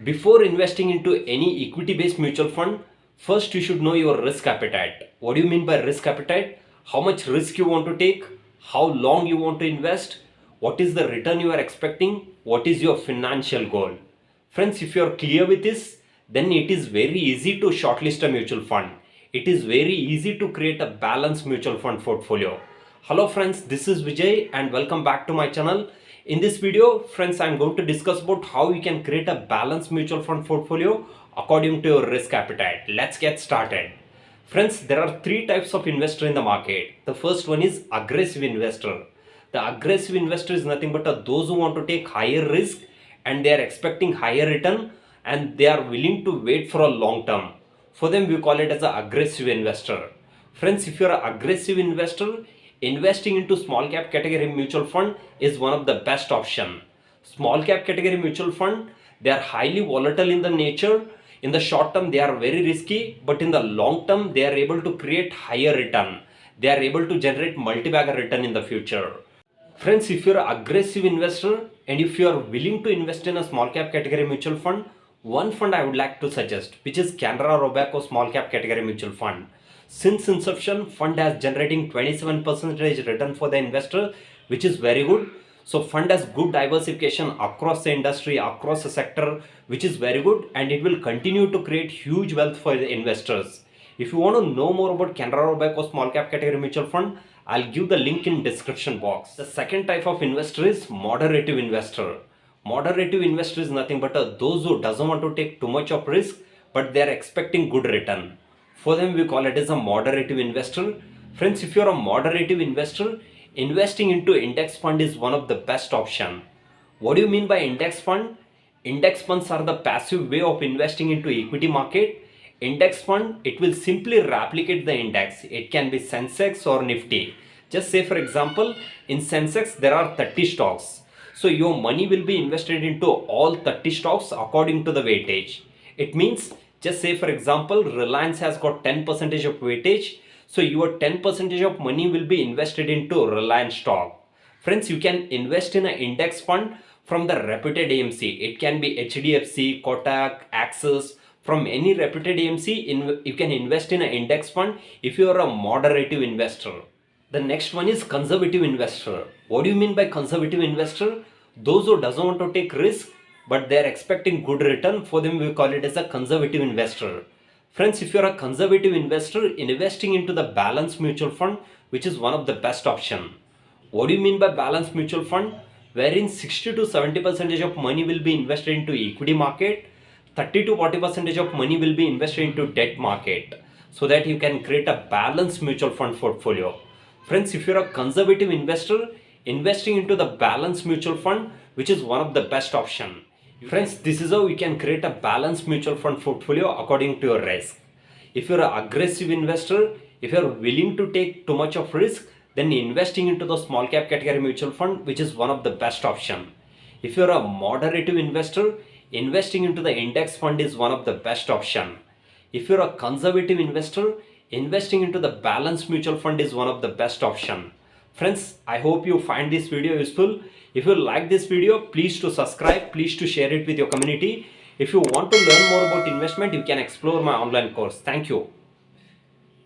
Before investing into any equity-based mutual fund, first you should know your risk appetite. What do you mean by risk appetite? How much risk you want to take, how long you want to invest, what is the return you are expecting, what is your financial goal. Friends, if you are clear with this, then it is very easy to shortlist a mutual fund. It is very easy to create a balanced mutual fund portfolio. Hello friends, this is Vijay and welcome back to my channel. In this video, friends, I'm going to discuss about how you can create a balanced mutual fund portfolio according to your risk appetite. Let's get started. Friends, there are three types of investor in the market. The first one is aggressive investor. The aggressive investor is nothing but those who want to take higher risk and they are expecting higher return and they are willing to wait for a long term. For them, we call it as an aggressive investor. Friends, if you are an aggressive investor, investing into small cap category mutual fund is one of the best option. Small cap category mutual fund, they are highly volatile in the nature. In the short term, they are very risky, but in the long term, they are able to create higher return. They are able to generate multi-bagger return in the future. Friends, if you're an aggressive investor and if you are willing to invest in a small cap category mutual fund, one fund I would like to suggest, which is Canara Robeco Small Cap Category Mutual Fund. Since inception, fund has generating 27% return for the investor, which is very good. So fund has good diversification across the industry, across the sector, which is very good, and it will continue to create huge wealth for the investors. If you want to know more about Canara Robeco Small Cap Category Mutual Fund, I'll give the link in description box. The second type of investor is moderative investor. Moderative investor is nothing but those who doesn't want to take too much of risk, but they are expecting good return. For them, we call it as a moderative investor. Friends, if you're a moderative investor, investing into index fund is one of the best option. What do you mean by index fund? Index funds are the passive way of investing into equity market. Index fund, it will simply replicate the index. It can be Sensex or Nifty. Just say for example, in Sensex there are 30 stocks. So your money will be invested into all 30 stocks according to the weightage. It means, just say for example, Reliance has got 10% of weightage. So your 10% of money will be invested into Reliance stock. Friends, you can invest in an index fund from the reputed AMC. It can be HDFC, Kotak, Axis. From any reputed AMC, you can invest in an index fund if you are a moderative investor. The next one is conservative investor. What do you mean by conservative investor? Those who doesn't want to take risk, but they are expecting good return. For them, we call it as a conservative investor. Friends, if you are a conservative investor, investing into the balanced mutual fund, which is one of the best option. What do you mean by balanced mutual fund? Wherein 60 to 70% of money will be invested into equity market, 30 to 40% of money will be invested into debt market, so that you can create a balanced mutual fund portfolio. Friends, if you're a conservative investor, investing into the balanced mutual fund, which is one of the best option. Friends, this is how you can create a balanced mutual fund portfolio according to your risk. If you're an aggressive investor, if you're willing to take too much of risk, then investing into the small cap category mutual fund, which is one of the best option. If you're a moderative investor, investing into the index fund is one of the best option. If you're a conservative investor, investing into the balanced mutual fund is one of the best option. Friends, I hope you find this video useful. If you like this video, please to subscribe, please to share it with your community. If you want to learn more about investment, you can explore my online course. Thank you.